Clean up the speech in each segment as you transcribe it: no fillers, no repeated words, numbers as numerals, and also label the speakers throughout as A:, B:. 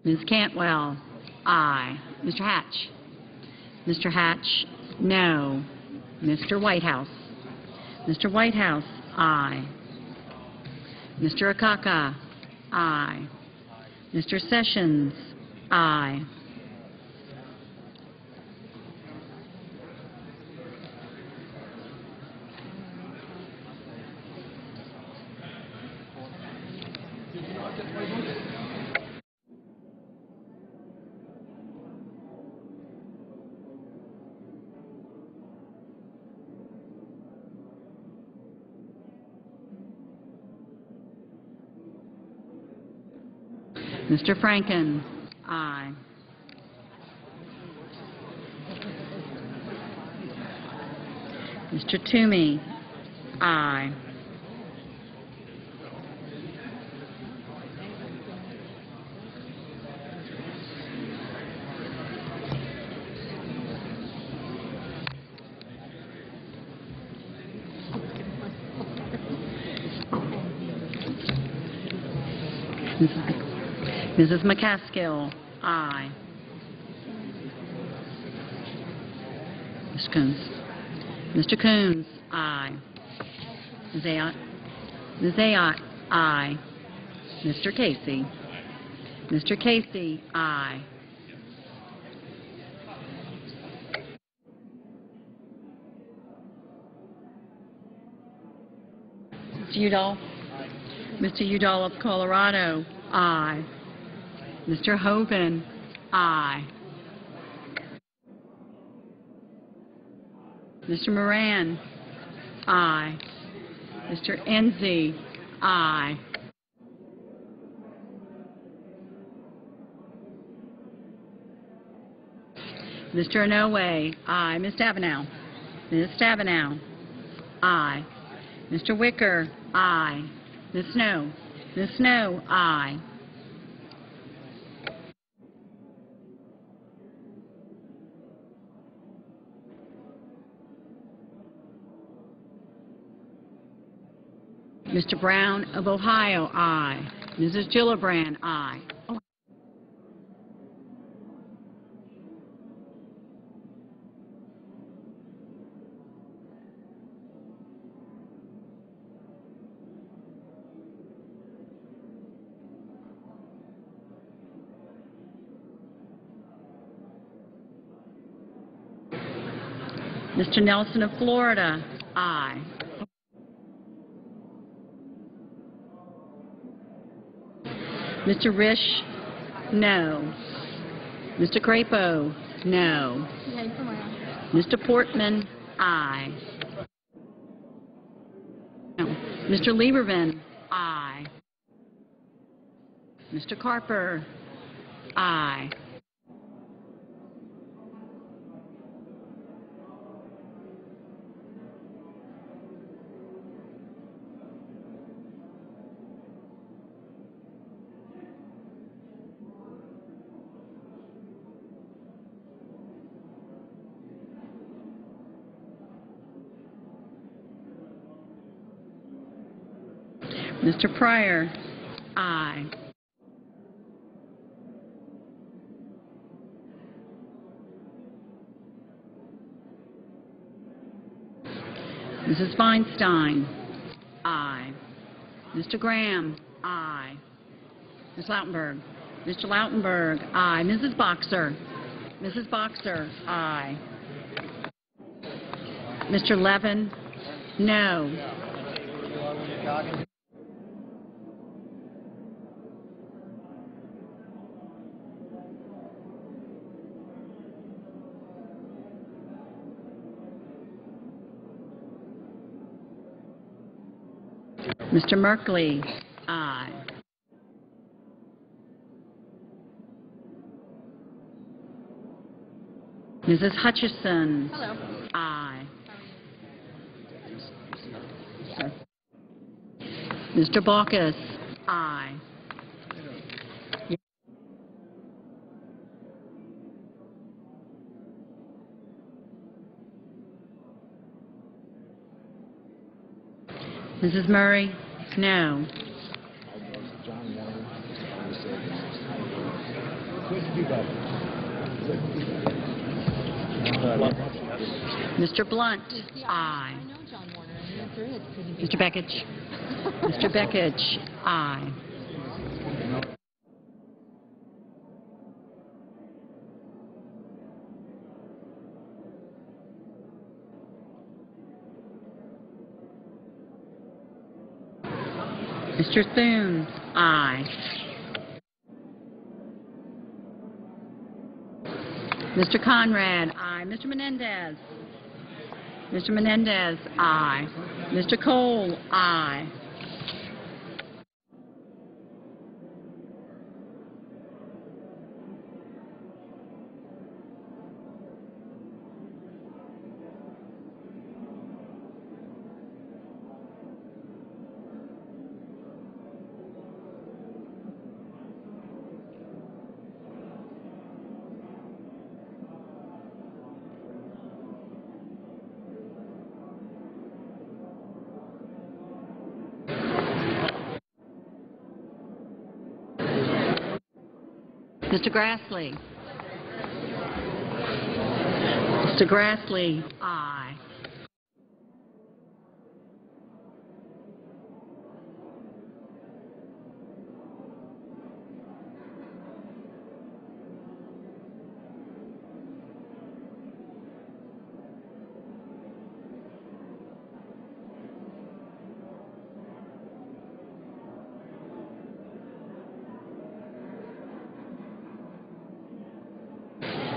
A: Ms. Cantwell, aye. Mr. Hatch? Mr. Hatch, no. Mr. Whitehouse? Mr. Whitehouse, aye. Mr. Akaka, aye. Mr. Sessions, aye. Mr. Franken, aye. Mr. Toomey, aye. Mrs. McCaskill, aye. Mr. Coons. Mr. Coons, aye. Ms. Ayotte. Ms. Ayotte, aye. Mr. Casey. Mr. Casey, aye. Mr. Udall. Mr. Udall of Colorado, aye. Mr. Hogan, aye. Mr. Moran, aye. Mr. Enzi, aye. Mr. Inouye, aye. Ms. Stabenow. Ms. Stabenow, aye. Mr. Wicker, aye. Ms. Snow. Ms. Snow, aye. Mr. Brown of Ohio, aye. Mrs. Gillibrand, aye. Mr. Nelson of Florida, aye. Mr. Risch, no. Mr. Crapo, no. Mr. Portman, aye. No. Mr. Lieberman, aye. Mr. Carper, aye. Mr. Pryor, aye. Mrs. Feinstein, aye. Mr. Graham, aye. Ms. Lautenberg. Mr. Lautenberg, aye. Mrs. Boxer. Mrs. Boxer, aye. Mr. Levin, no. Mr. Merkley, aye. Mrs. Hutchison, hello. Aye. Mr. Baucus, aye. Mrs. Murray, no. Mr. Blunt, aye. Mr. Beckich. Mr. Beckich, aye. Mr. Thune, aye. Mr. Conrad, aye. Mr. Menendez. Mr. Menendez, aye. Mr. Cole, aye. Mr. Grassley. Mr. Grassley, aye.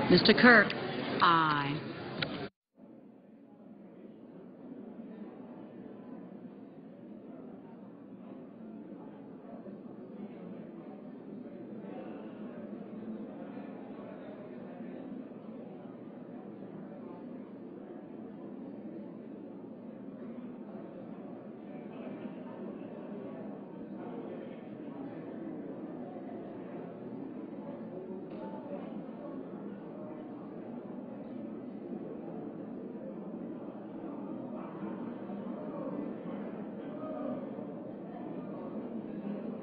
A: Mr. Kirk, aye.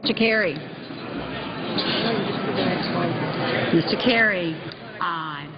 A: Mr. Carey. Mr. Carey, aye.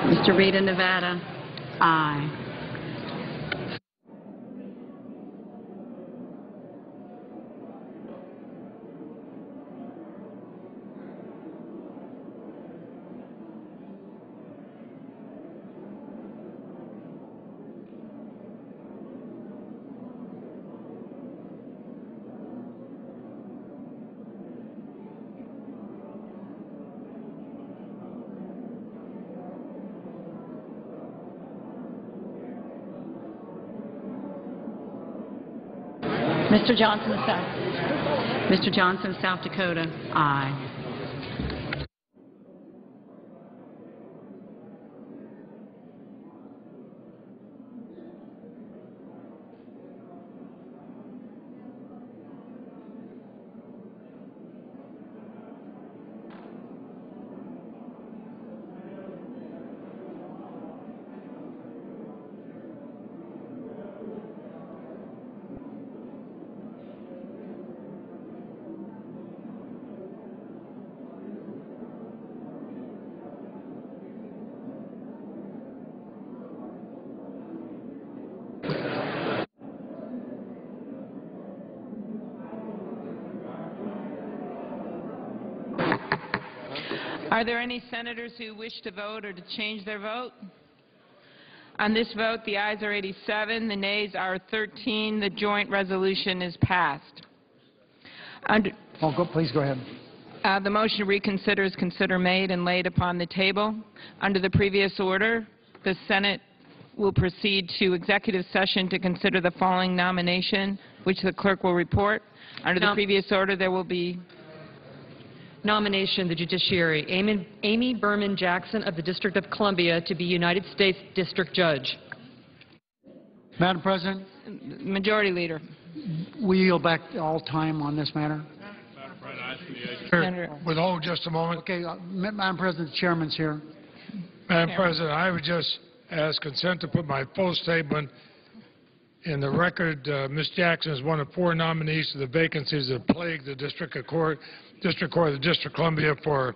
A: Mr. Rita, Nevada, aye. Mr. Johnson of South. Mr. Johnson of South Dakota, aye.
B: Are there any senators who wish to vote or to change their vote? On this vote, the ayes are 87, the nays are 13. The joint resolution is passed.
C: Please go ahead.
B: The motion to reconsider is considered made and laid upon the table. Under the previous order, the Senate will proceed to executive session to consider the following nomination, which the clerk will report. Under the previous order, there will be
D: nomination, the judiciary, Amy Berman Jackson of the District of Columbia to be United States District Judge.
C: Madam President,
B: Majority Leader.
C: we yield back all time on this matter.
B: Senator.
E: Withhold just a moment.
C: Okay, Madam President, the chairman's here.
E: Madam President, I would just ask consent to put my full statement in the record. Ms. Jackson is one of 4 nominees to the vacancies that plague the District Court of the District of Columbia for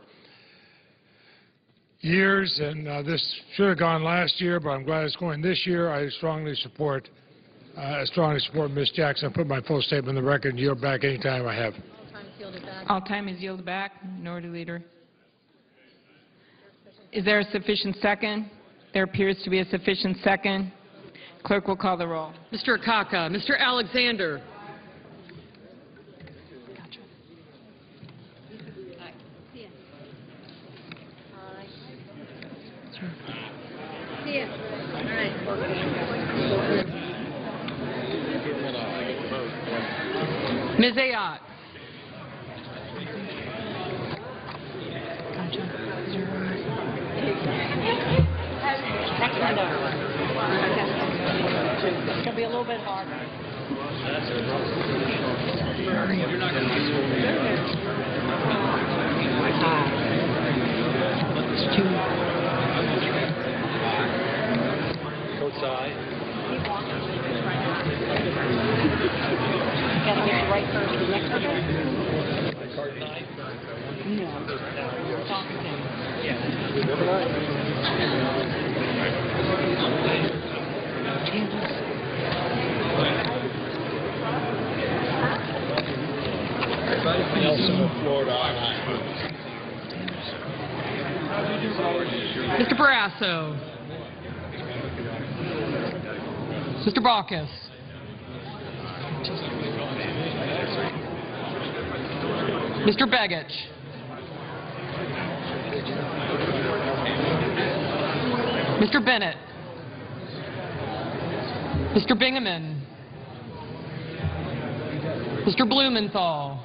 E: years, and this should have gone last year, but I'm glad it's going this year. I strongly support Ms. Jackson. I put my full statement in the record and yield back any time I have.
B: All time is yielded back. Minority Leader. Is there a sufficient second? There appears to be a sufficient second. Clerk will call the roll.
D: Mr. Akaka, Mr. Alexander. Ms. Ayotte.
A: Next one down. It's going to be a little bit harder. It's too.
F: Coach side.
A: Got to get it right first. The next one.
F: Card 9.
A: No. Talking to him.
F: Nelson of Florida.
D: Mr. Barrasso. Mr. Baucus. Mr. Begich. Mr. Bennett. Mr. Bingaman. Mr. Blumenthal.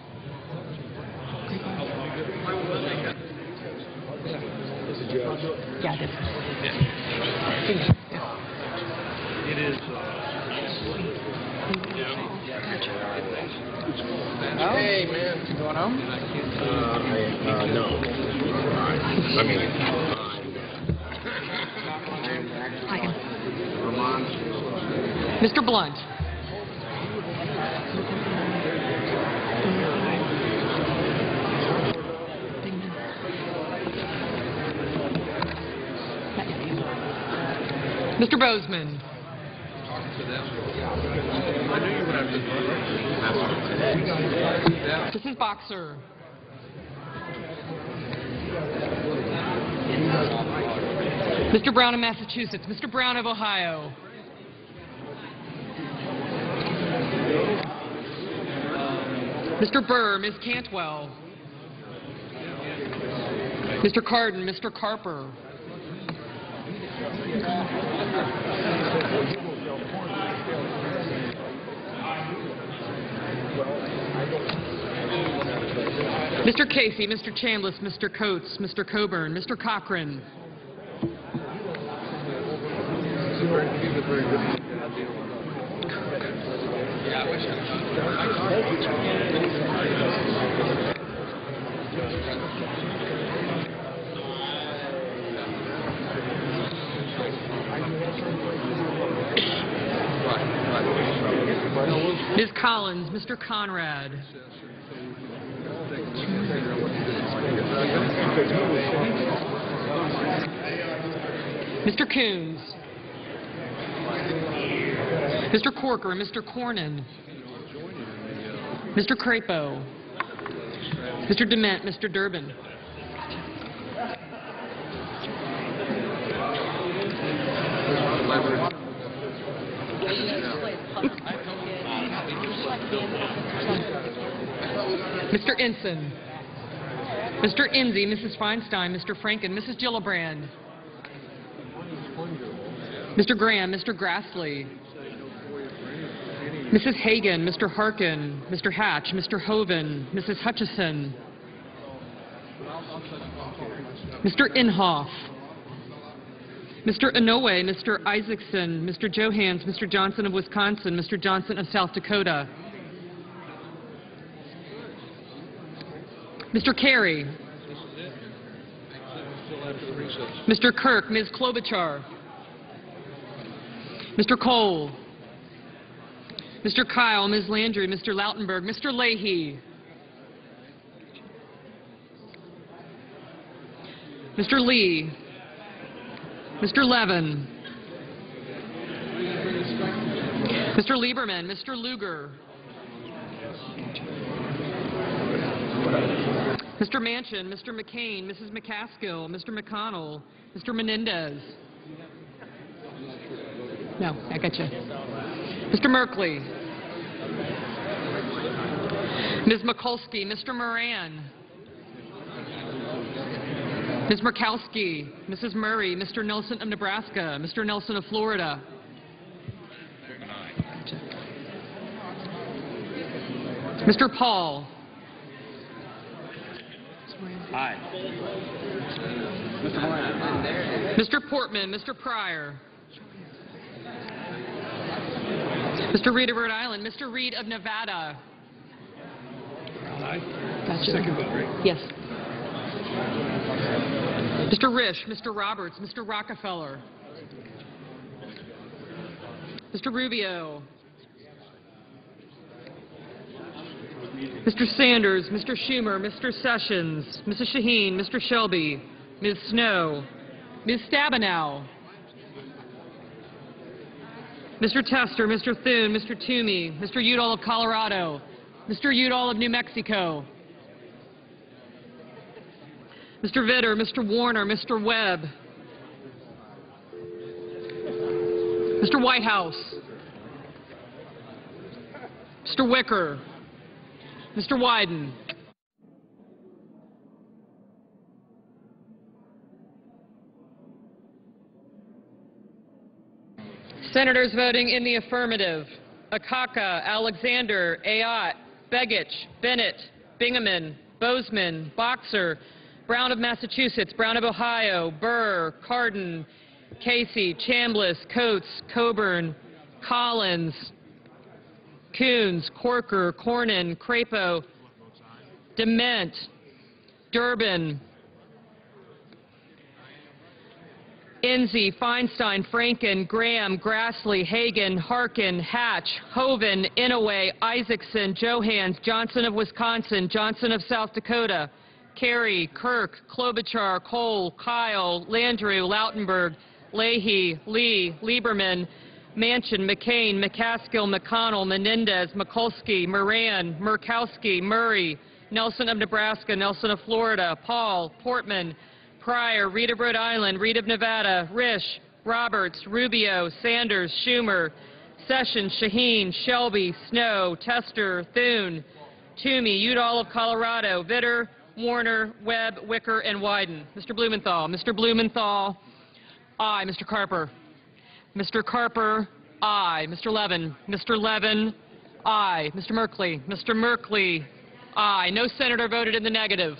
A: Yeah, this.
F: It is.
C: Hey, man. You going home?
F: No. I mean,
D: Mr. Blunt. Mr. Bozeman. Mrs. Boxer. Mr. Brown of Massachusetts. Mr. Brown of Ohio. Mr. Burr, Ms. Cantwell. Mr. Cardin, Mr. Carper. Mr. Casey, Mr. Chambliss, Mr. Coates, Mr. Coburn, Mr. Cochran. Ms. Collins, Mr. Conrad. Mr. Coons. Mr. Corker, Mr. Cornyn. Mr. Crapo. Mr. Dement, Mr. Durbin. Mr. Ensign. Mr. Enzi, Mrs. Feinstein, Mr. Franken, Mrs. Gillibrand. Mr. Graham, Mr. Grassley. Mrs. Hagan, Mr. Harkin, Mr. Hatch, Mr. Hoven, Mrs. Hutchison. Mr. Inhofe. Mr. Inouye, Mr. Isaacson, Mr. Johans, Mr. Johnson of Wisconsin, Mr. Johnson of South Dakota. Mr. Carey. Mr. Kirk, Ms. Klobuchar. Mr. Cole. Mr. Kyle, Ms. Landry, Mr. Lautenberg, Mr. Leahy. Mr. Lee. Mr. Levin. Mr. Lieberman, Mr. Lugar. Mr. Manchin, Mr. McCain, Mrs. McCaskill, Mr. McConnell, Mr. Menendez. No, I got you. Mr. Merkley. Ms. Mikulski, Mr. Moran. Ms. Murkowski, Mrs. Murray, Mr. Nelson of Nebraska, Mr. Nelson of Florida. Mr. Paul.
F: Aye.
D: Mr. Portman, Mr. Pryor. Mr. Reed of Rhode Island, Mr. Reed of Nevada.
F: Aye.
D: Gotcha.
F: Second vote, right?
D: Yes. Mr. Risch, Mr. Roberts, Mr. Rockefeller. Mr. Rubio. Mr. Sanders, Mr. Schumer, Mr. Sessions, Mrs. Shaheen, Mr. Shelby, Ms. Snow, Ms. Stabenow. Mr. Tester, Mr. Thune, Mr. Toomey, Mr. Udall of Colorado, Mr. Udall of New Mexico. Mr. Vitter, Mr. Warner, Mr. Webb. Mr. Whitehouse. Mr. Wicker. Mr. Wyden. Senators voting in the affirmative: Akaka, Alexander, Ayotte, Begich, Bennett, Bingaman, Bozeman, Boxer, Brown of Massachusetts, Brown of Ohio, Burr, Cardin, Casey, Chambliss, Coates, Coburn, Collins, Coons, Corker, Cornyn, Crapo, Dement, Durbin, Enzi, Feinstein, Franken, Graham, Grassley, Hagan, Harkin, Hatch, Hoven, Inouye, Isaacson, Johans, Johnson of Wisconsin, Johnson of South Dakota, Carey, Kirk, Klobuchar, Cole, Kyle, Landrieu, Lautenberg, Leahy, Lee, Lieberman, Manchin, McCain, McCaskill, McConnell, Menendez, Mikulski, Moran, Murkowski, Murray, Nelson of Nebraska, Nelson of Florida, Paul, Portman, Pryor, Reed of Rhode Island, Reed of Nevada, Risch, Roberts, Rubio, Sanders, Schumer, Sessions, Shaheen, Shelby, Snow, Tester, Thune, Toomey, Udall of Colorado, Vitter, Warner, Webb, Wicker, and Wyden. Mr. Blumenthal. Mr. Blumenthal, aye. Mr. Carper. Mr. Carper, aye. Mr. Levin. Mr. Levin, aye. Mr. Merkley. Mr. Merkley, Aye. No senator voted in the negative.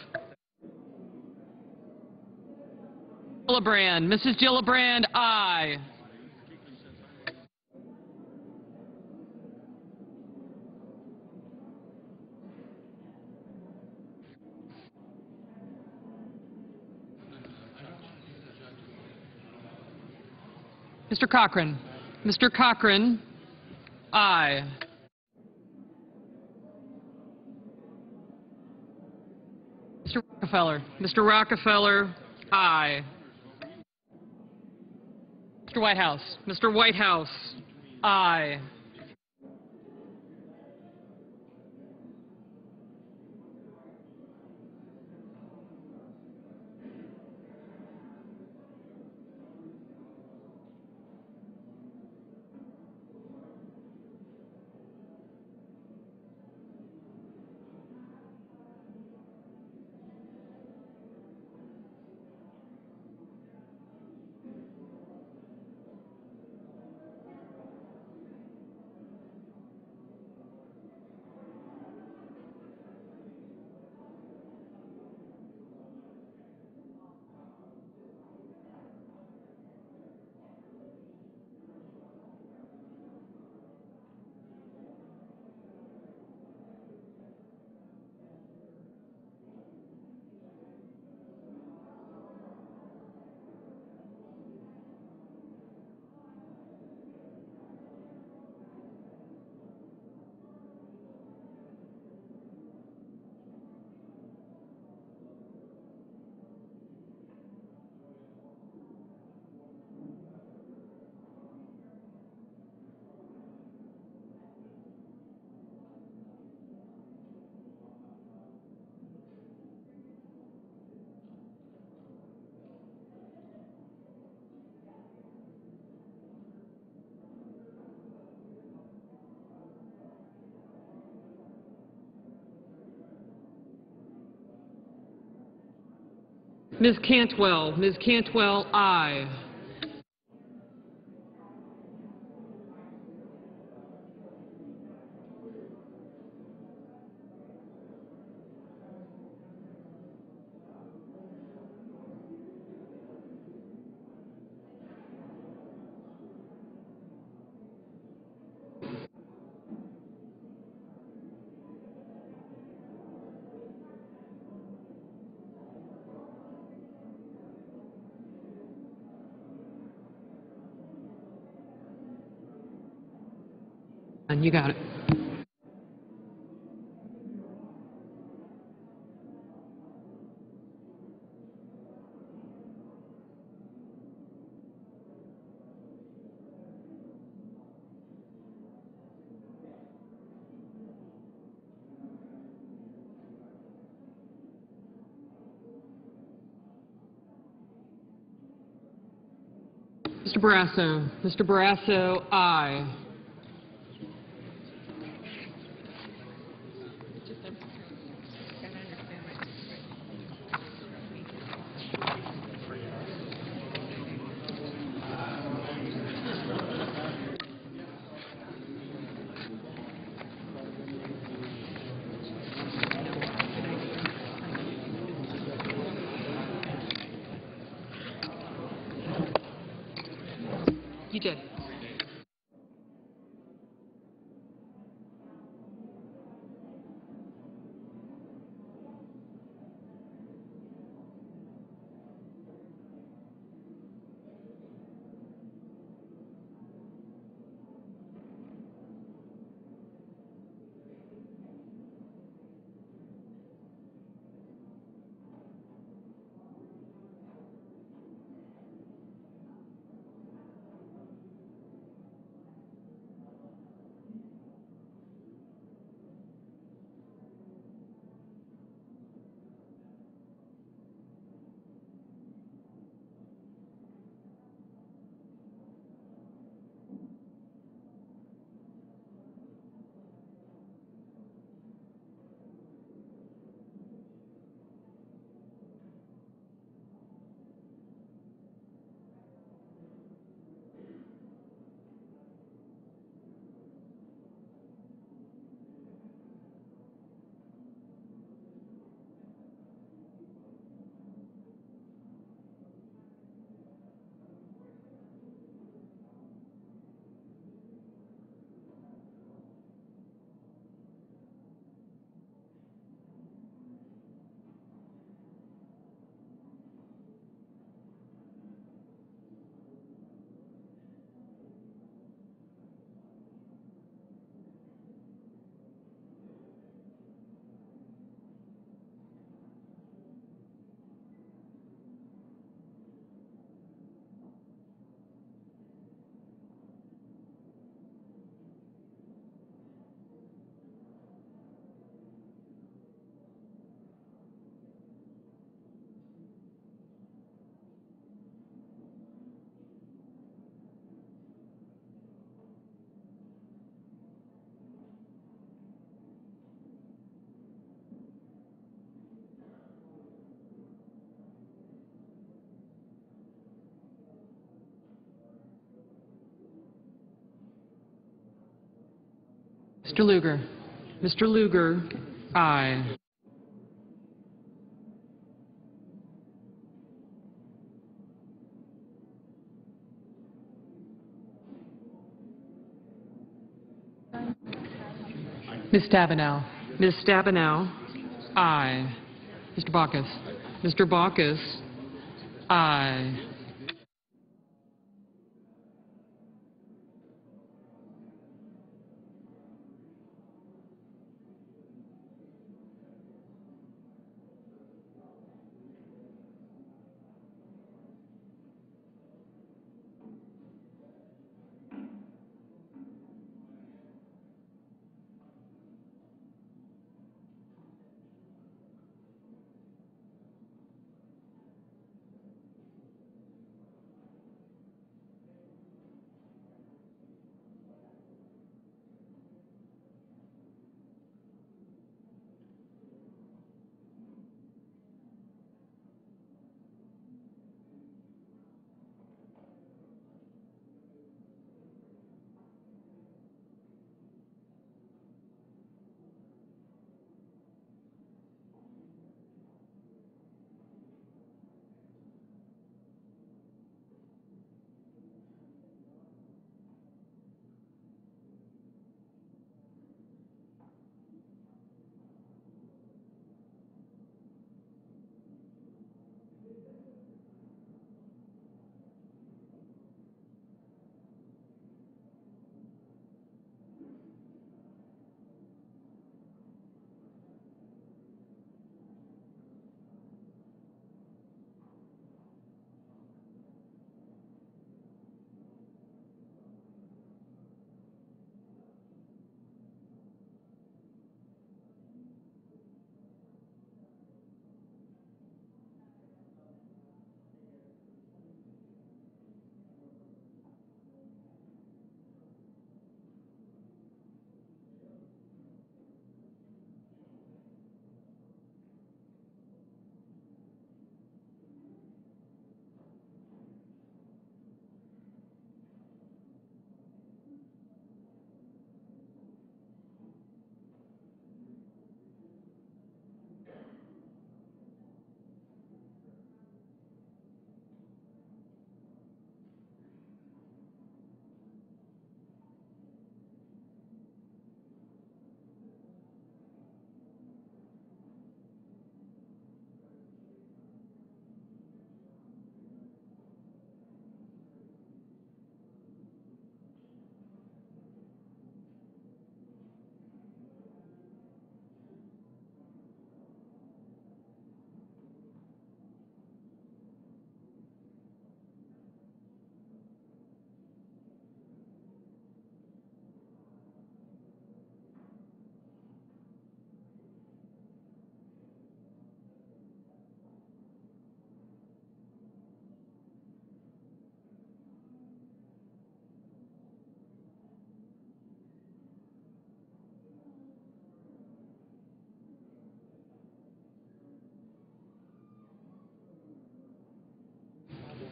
D: Gillibrand. Mrs. Gillibrand, aye. Mr. Cochran. Mr. Cochran, aye. Mr. Rockefeller. Mr. Rockefeller, aye. Mr. Whitehouse. Mr. Whitehouse, aye. Ms. Cantwell. Ms. Cantwell, aye. And you got it. Mr. Barrasso. Mr. Barrasso, aye. You did. Mr. Lugar. Mr. Lugar, aye. Ms. Stabenow. Ms. Stabenow, aye. Mr. Bacchus. Mr. Bacchus, aye.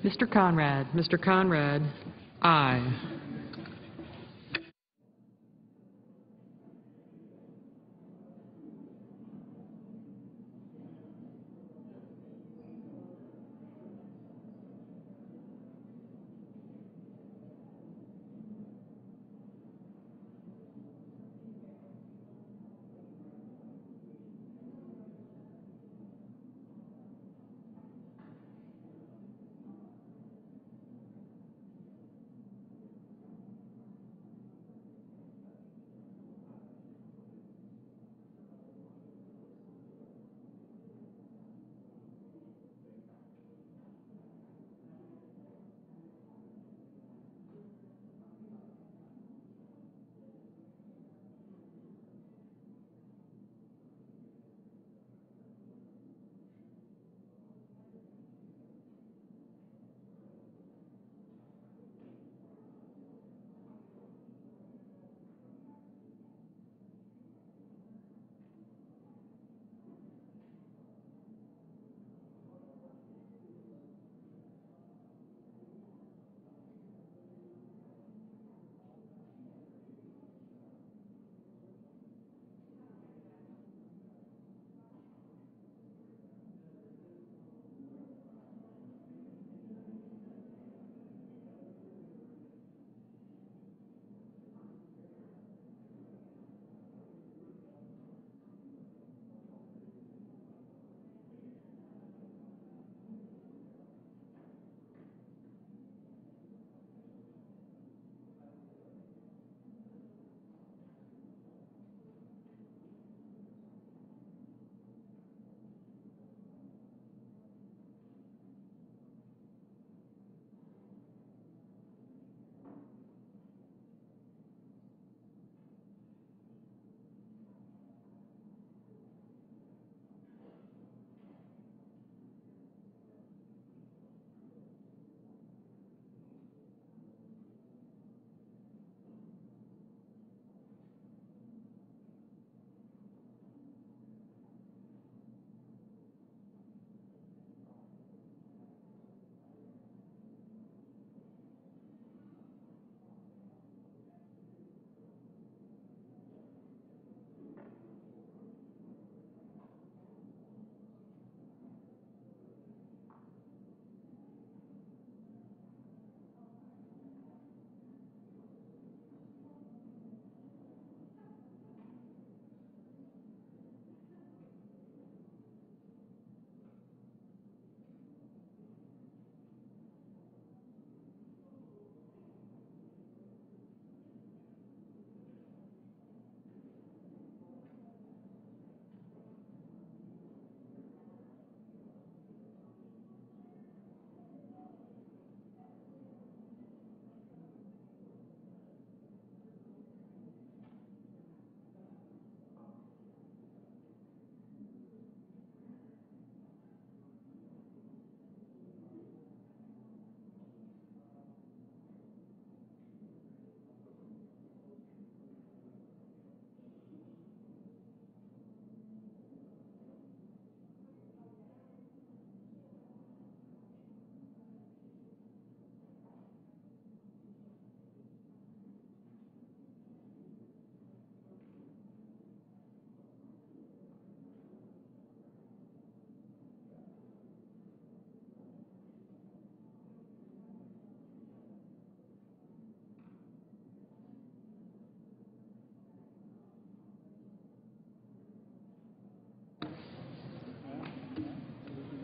D: Mr. Conrad. Mr. Conrad, aye.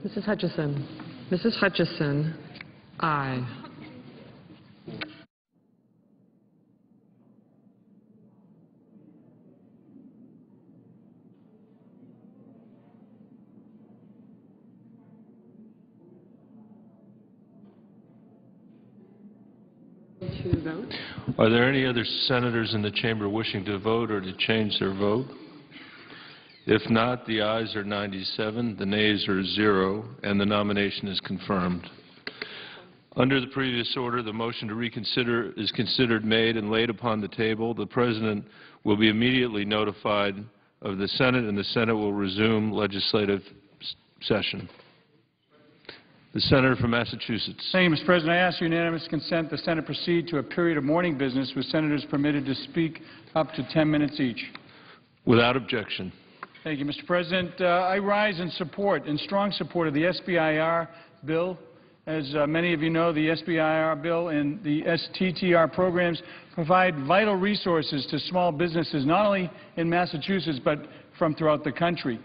D: Mrs. Hutchison. Mrs. Hutchison, aye. To vote.
G: Are there any other senators in the chamber wishing to vote or to change their vote? If not, the ayes are 97, the nays are 0, and the nomination is confirmed. Under the previous order, the motion to reconsider is considered made and laid upon the table. The President will be immediately notified of the Senate, and the Senate will resume legislative session. The Senator from Massachusetts.
H: Thank you, Mr. President. I ask unanimous consent the Senate proceed to a period of morning business with senators permitted to speak up to 10 minutes each.
G: Without objection.
H: Thank you, Mr. President. I rise in strong support of the SBIR bill. As many of you know, the SBIR bill and the STTR programs provide vital resources to small businesses, not only in Massachusetts, but from throughout the country.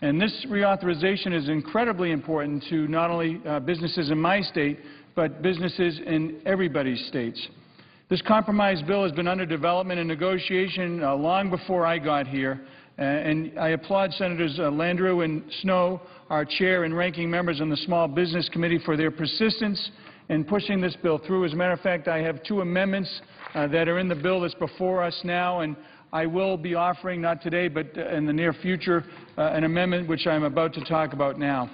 H: And this reauthorization is incredibly important to not only businesses in my state, but businesses in everybody's states. This compromise bill has been under development and negotiation long before I got here, and I applaud Senators Landrieu and Snowe, our chair and ranking members on the Small Business Committee, for their persistence in pushing this bill through. As a matter of fact, I have 2 amendments that are in the bill that's before us now, and I will be offering, not today, but in the near future, an amendment which I'm about to talk about now.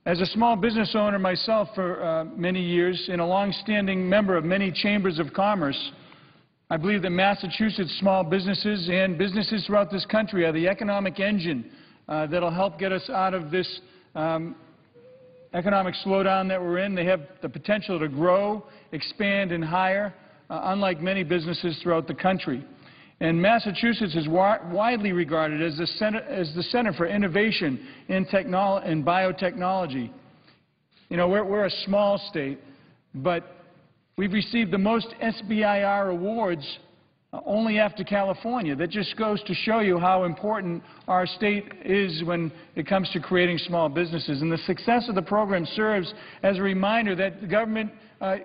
H: As a small business owner myself for many years and a long-standing member of many chambers of commerce, I believe that Massachusetts small businesses and businesses throughout this country are the economic engine that will help get us out of this economic slowdown that we're in. They have the potential to grow, expand, and hire, unlike many businesses throughout the country. And Massachusetts is widely regarded as the center for innovation in biotechnology. You know, we're a small state, but we've received the most SBIR awards only after California. That just goes to show you how important our state is when it comes to creating small businesses. And the success of the program serves as a reminder that the government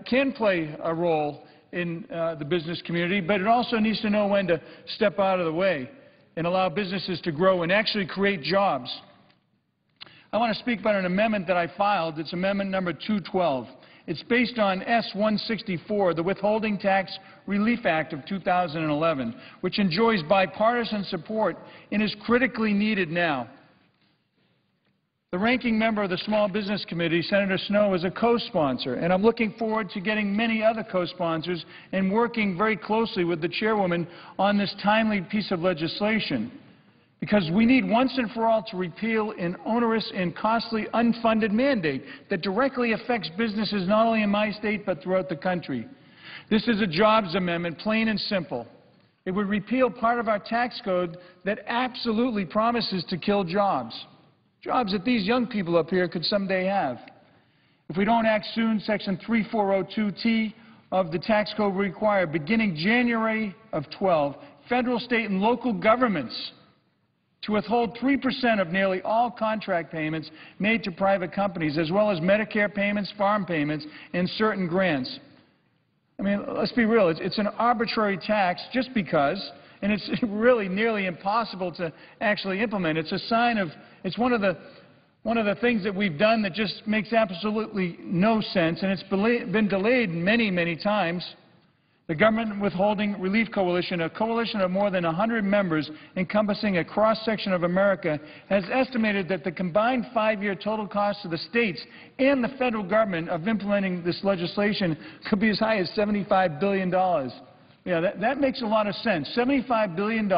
H: can play a role in the business community, but it also needs to know when to step out of the way and allow businesses to grow and actually create jobs. I want to speak about an amendment that I filed. It's Amendment number 212. It's based on S-164, the Withholding Tax Relief Act of 2011, which enjoys bipartisan support and is critically needed now. The ranking member of the Small Business Committee, Senator Snowe, is a co-sponsor, and I'm looking forward to getting many other co-sponsors and working very closely with the chairwoman on this timely piece of legislation, because we need once and for all to repeal an onerous and costly unfunded mandate that directly affects businesses not only in my state but throughout the country. This is a jobs amendment, plain and simple. It would repeal part of our tax code that absolutely promises to kill jobs. Jobs that these young people up here could someday have. If we don't act soon, Section 3402T of the tax code will require, beginning January of 12, federal, state, and local governments to withhold 3% of nearly all contract payments made to private companies, as well as Medicare payments, farm payments, and certain grants. I mean, let's be real. It's an arbitrary tax just because, and it's really nearly impossible to actually implement. It's a sign of, it's one of the things that we've done that just makes absolutely no sense, and it's been delayed many, many times. The Government Withholding Relief Coalition, a coalition of more than 100 members encompassing a cross-section of America, has estimated that the combined 5-year total cost to the states and the federal government of implementing this legislation could be as high as $75 billion. Yeah, that makes a lot of sense. $75 billion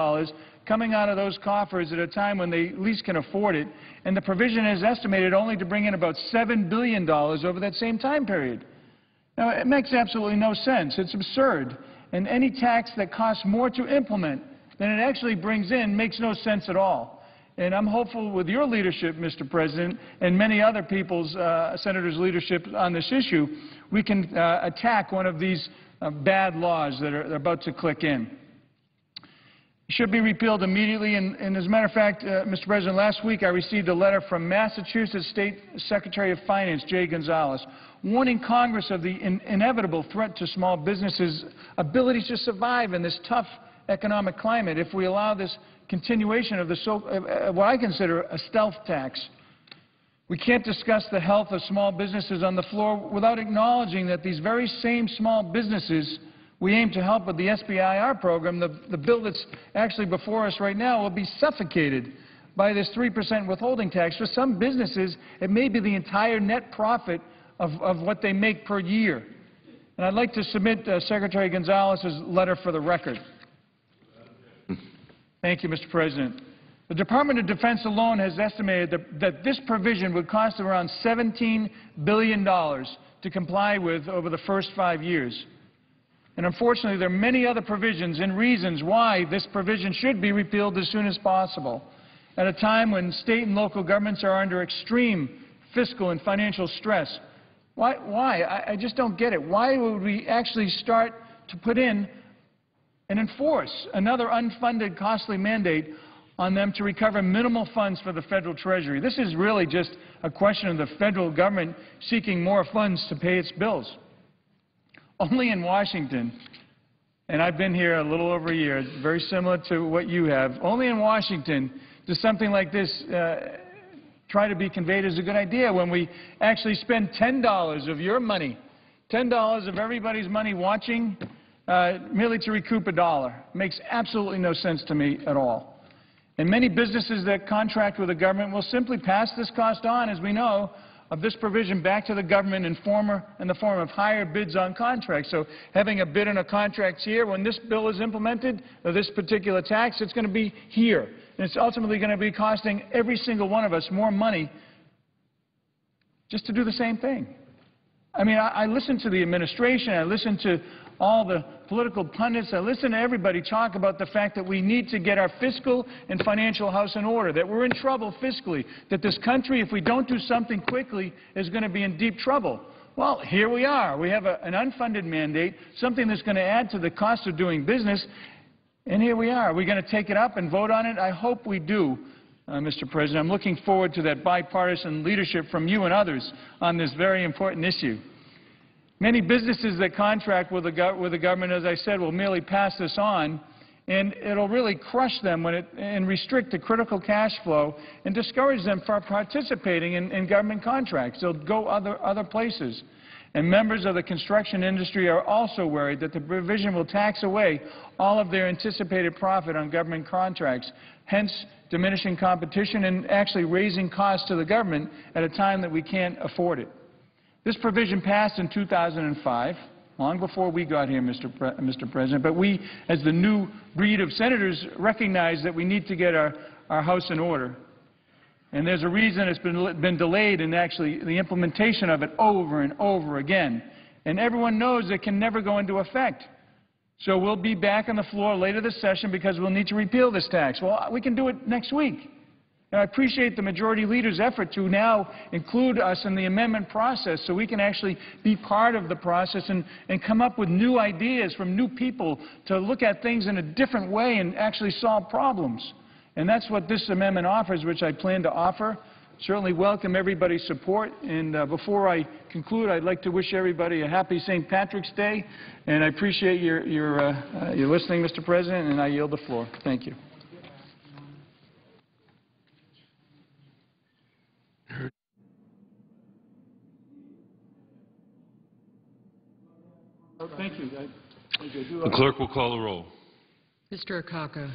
H: coming out of those coffers at a time when they least can afford it, and the provision is estimated only to bring in about $7 billion over that same time period. Now, it makes absolutely no sense. It's absurd. And any tax that costs more to implement than it actually brings in makes no sense at all. And I'm hopeful with your leadership, Mr. President, and many other people's, senators' leadership on this issue, we can attack one of these bad laws that are about to click in. should be repealed immediately. And as a matter of fact, Mr. President, last week I received a letter from Massachusetts State Secretary of Finance, Jay Gonzalez, warning Congress of the inevitable threat to small businesses' ability to survive in this tough economic climate if we allow this continuation of what I consider a stealth tax. We can't discuss the health of small businesses on the floor without acknowledging that these very same small businesses we aim to help with the SBIR program, the bill that's actually before us right now, will be suffocated by this 3% withholding tax. For some businesses, it may be the entire net profit of what they make per year. And I'd like to submit Secretary Gonzalez's letter for the record. Thank you, Mr. President. The Department of Defense alone has estimated that this provision would cost around $17 billion to comply with over the first 5 years. And unfortunately, there are many other provisions and reasons why this provision should be repealed as soon as possible, at a time when state and local governments are under extreme fiscal and financial stress. Why? I just don't get it. Why would we actually start to put in and enforce another unfunded, costly mandate on them to recover minimal funds for the federal treasury? This is really just a question of the federal government seeking more funds to pay its bills. Only in Washington, and I've been here a little over a year, very similar to what you have, only in Washington does something like this try to be conveyed as a good idea when we actually spend $10 of your money, $10 of everybody's money watching merely to recoup a dollar. It makes absolutely no sense to me at all. And many businesses that contract with the government will simply pass this cost on, as we know, of this provision back to the government in the form of higher bids on contracts. So having a bid on a contract here, when this bill is implemented, or this particular tax, it's going to be here. And it's ultimately going to be costing every single one of us more money just to do the same thing. I mean, I listen to the administration, I listen to all the political pundits, I listen to everybody talk about the fact that we need to get our fiscal and financial house in order, that we're in trouble fiscally, that this country, if we don't do something quickly, is going to be in deep trouble. Well, here we are. We have an unfunded mandate, something that's going to add to the cost of doing business, and here we are. Are we going to take it up and vote on it? I hope we do, Mr. President. I'm looking forward to that bipartisan leadership from you and others on this very important issue. Many businesses that contract with the government, as I said, will merely pass this on, and it'll really crush them and restrict the critical cash flow and discourage them from participating in government contracts. They'll go other places. And members of the construction industry are also worried that the provision will tax away all of their anticipated profit on government contracts, hence diminishing competition and actually raising costs to the government at a time that we can't afford it. This provision passed in 2005, long before we got here, Mr. President, but we, as the new breed of senators, recognize that we need to get our house in order. And there's a reason it's been delayed in actually the implementation of it over and over again. And everyone knows it can never go into effect. So we'll be back on the floor later this session because we'll need to repeal this tax. Well, we can do it next week. And I appreciate the majority leader's effort to now include us in the amendment process so we can actually be part of the process and come up with new ideas from new people to look at things in a different way and actually solve problems. And that's what this amendment offers, which I plan to offer. Certainly welcome everybody's support. And before I conclude, I'd like to wish everybody a happy St. Patrick's Day. And I appreciate your listening, Mr. President, and I yield the floor. Thank you. Thank you.
G: The clerk will call the roll.
D: Mr. Akaka.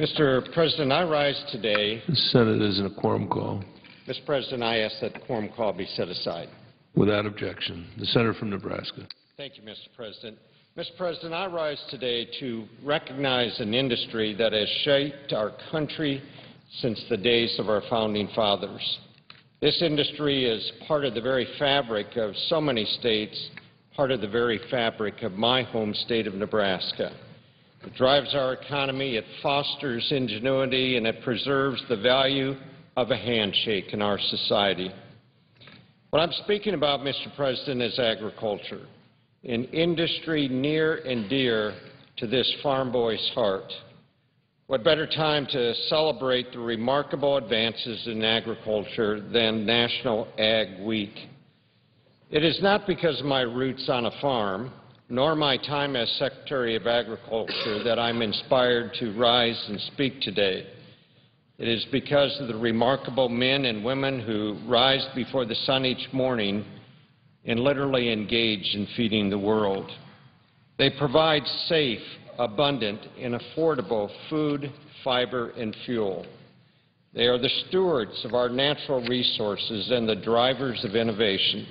I: Mr. President, I rise today.
G: The Senate is in a quorum call.
I: Mr. President, I ask that the quorum call be set aside.
G: Without objection. The senator from Nebraska.
I: Thank you, Mr. President. Mr. President, I rise today to recognize an industry that has shaped our country since the days of our founding fathers. This industry is part of the very fabric of so many states, part of the very fabric of my home state of Nebraska. It drives our economy, it fosters ingenuity, and it preserves the value of a handshake in our society. What I'm speaking about, Mr. President, is agriculture, an industry near and dear to this farm boy's heart. What better time to celebrate the remarkable advances in agriculture than National Ag Week? It is not because of my roots on a farm, nor my time as Secretary of Agriculture, that I'm inspired to rise and speak today. It is because of the remarkable men and women who rise before the sun each morning and literally engage in feeding the world. They provide safe, abundant, and affordable food, fiber, and fuel. They are the stewards of our natural resources and the drivers of innovation.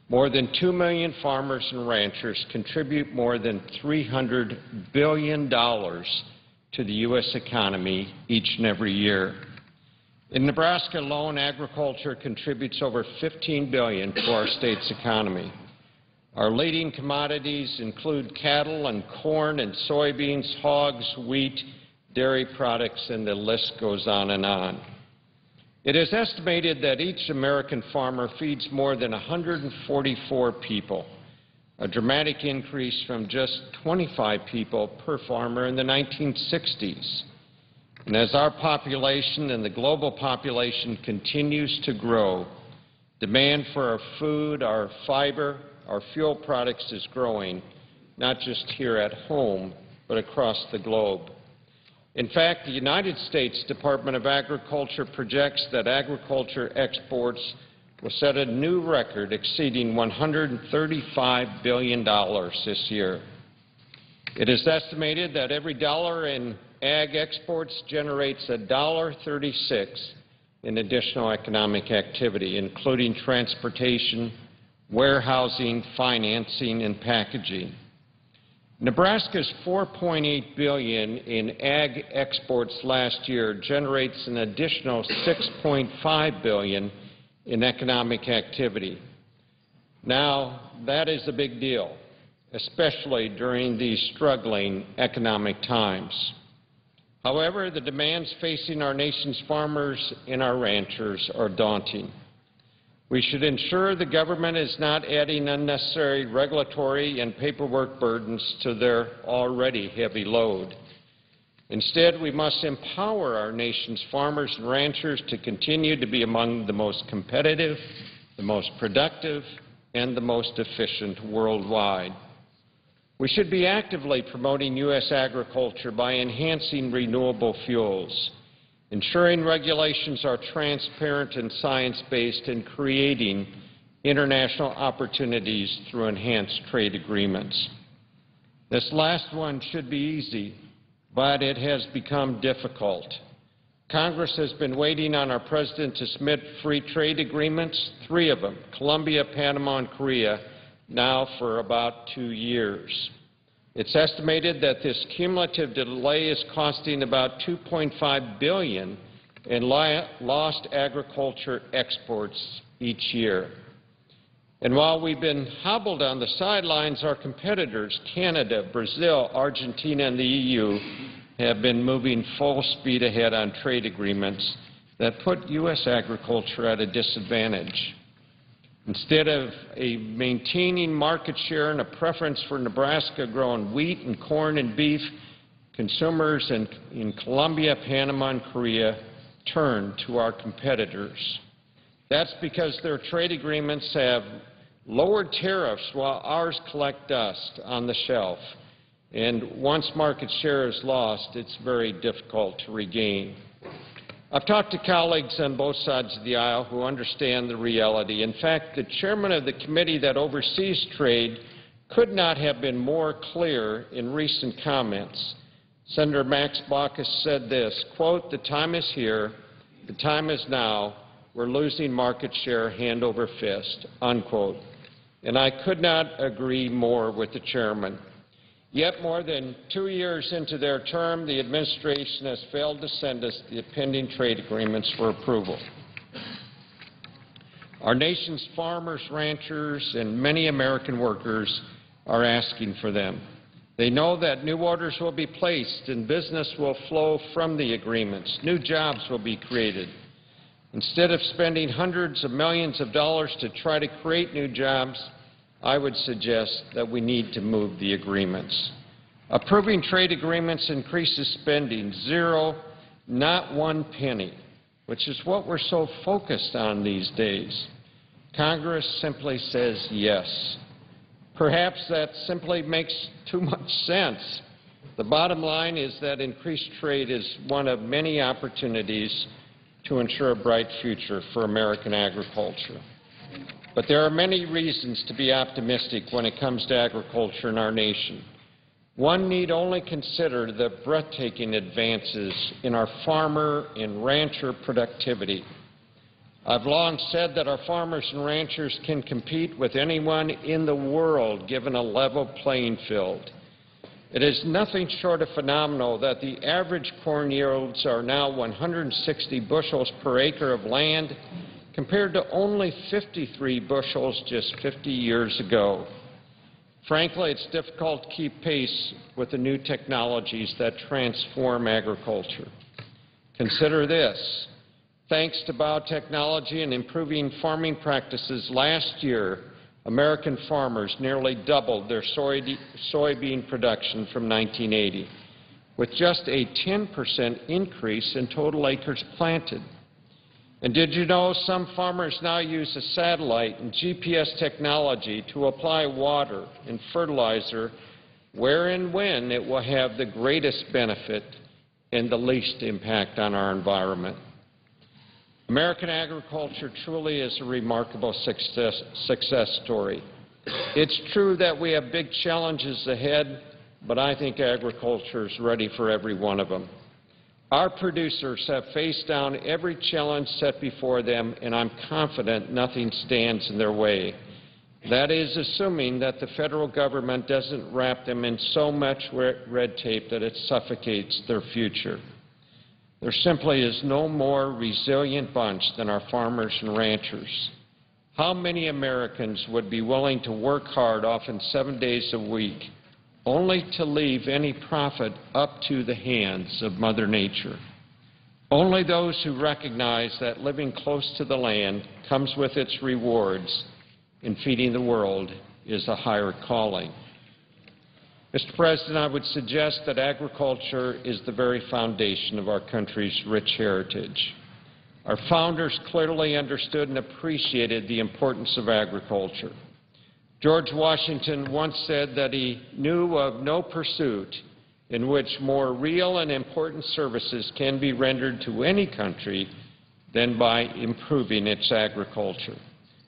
I: More than 2 million farmers and ranchers contribute more than $300 billion to the U.S. economy each and every year. In Nebraska alone, agriculture contributes over $15 billion to our state's economy. Our leading commodities include cattle and corn and soybeans, hogs, wheat, dairy products, and the list goes on and on. It is estimated that each American farmer feeds more than 144 people, a dramatic increase from just 25 people per farmer in the 1960s. And as our population and the global population continues to grow, demand for our food, our fiber, our fuel products is growing, not just here at home, but across the globe. In fact, the United States Department of Agriculture projects that agriculture exports will set a new record exceeding $135 billion this year. It is estimated that every dollar in ag exports generates $1.36 in additional economic activity, including transportation, warehousing, financing, and packaging. Nebraska's $4.8 billion in ag exports last year generates an additional $6.5 billion in economic activity. Now, that is a big deal, especially during these struggling economic times. However, the demands facing our nation's farmers and our ranchers are daunting. We should ensure the government is not adding unnecessary regulatory and paperwork burdens to their already heavy load. Instead, we must empower our nation's farmers and ranchers to continue to be among the most competitive, the most productive, and the most efficient worldwide. We should be actively promoting U.S. agriculture by enhancing renewable fuels, ensuring regulations are transparent and science-based, and creating international opportunities through enhanced trade agreements. This last one should be easy, but it has become difficult. Congress has been waiting on our President to submit free trade agreements, 3 of them, Colombia, Panama, and Korea, now for about 2 years. It's estimated that this cumulative delay is costing about $2.5 billion in lost agriculture exports each year. And while we've been hobbled on the sidelines, our competitors, Canada, Brazil, Argentina, and the EU, have been moving full speed ahead on trade agreements that put U.S. agriculture at a disadvantage. Instead of maintaining market share and a preference for Nebraska growing wheat and corn and beef, consumers in Colombia, Panama, and Korea turn to our competitors. That's because their trade agreements have lowered tariffs while ours collect dust on the shelf. And once market share is lost, it's very difficult to regain. I've talked to colleagues on both sides of the aisle who understand the reality. In fact, the chairman of the committee that oversees trade could not have been more clear in recent comments Senator Max Baucus said this, quote, "The time is here, the time is now, we're losing market share hand over fist," unquote. And I could not agree more with the chairman. Yet more than 2 years into their term, the administration has failed to send us the pending trade agreements for approval. Our nation's farmers, ranchers, and many American workers are asking for them. They know that new orders will be placed and business will flow from the agreements. New jobs will be created. Instead of spending hundreds of millions of dollars to try to create new jobs, I would suggest that we need to move the agreements. Approving trade agreements increases spending, zero, not 1 penny, which is what we're so focused on these days. Congress simply says yes. Perhaps that simply makes too much sense. The bottom line is that increased trade is one of many opportunities to ensure a bright future for American agriculture. But there are many reasons to be optimistic when it comes to agriculture in our nation. One need only consider the breathtaking advances in our farmer and rancher productivity. I've long said that our farmers and ranchers can compete with anyone in the world given a level playing field. It is nothing short of phenomenal that the average corn yields are now 160 bushels per acre of land compared to only 53 bushels just 50 years ago. Frankly, it's difficult to keep pace with the new technologies that transform agriculture. Consider this. Thanks to biotechnology and improving farming practices last year, American farmers nearly doubled their soybean production from 1980, with just a 10% increase in total acres planted. And did you know some farmers now use a satellite and GPS technology to apply water and fertilizer where and when it will have the greatest benefit and the least impact on our environment? American agriculture truly is a remarkable success story. It's true that we have big challenges ahead, but I think agriculture is ready for every one of them. Our producers have faced down every challenge set before them, and I'm confident nothing stands in their way. That is assuming that the federal government doesn't wrap them in so much red tape that it suffocates their future. There simply is no more resilient bunch than our farmers and ranchers. How many Americans would be willing to work hard, often 7 days a week, only to leave any profit up to the hands of Mother Nature? Only those who recognize that living close to the land comes with its rewards, and feeding the world is a higher calling. Mr. President, I would suggest that agriculture is the very foundation of our country's rich heritage. Our founders clearly understood and appreciated the importance of agriculture. George Washington once said that he knew of no pursuit in which more real and important services can be rendered to any country than by improving its agriculture.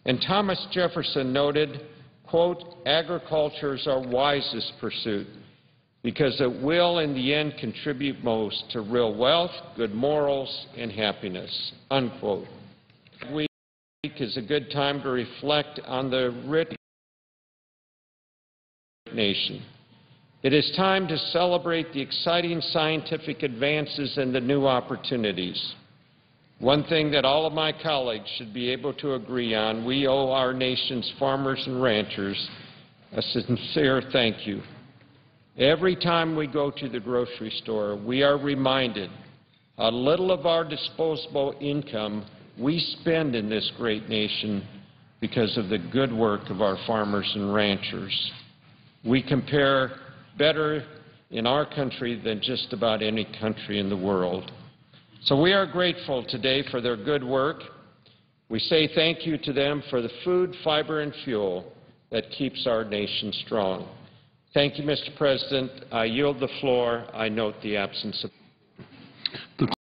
I: And Thomas Jefferson noted, quote, "Agriculture is our wisest pursuit because it will in the end contribute most to real wealth, good morals, and happiness," unquote. This week is a good time to reflect on the rich nation. It is time to celebrate the exciting scientific advances and the new opportunities. One thing that all of my colleagues should be able to agree on, we owe our nation's farmers and ranchers a sincere thank you. Every time we go to the grocery store, we are reminded how little of our disposable income we spend in this great nation because of the good work of our farmers and ranchers. We compare better in our country than just about any country in the world. So we are grateful today for their good work. We say thank you to them for the food, fiber, and fuel that keeps our nation strong. Thank you, Mr. President. I yield the floor. I note the absence of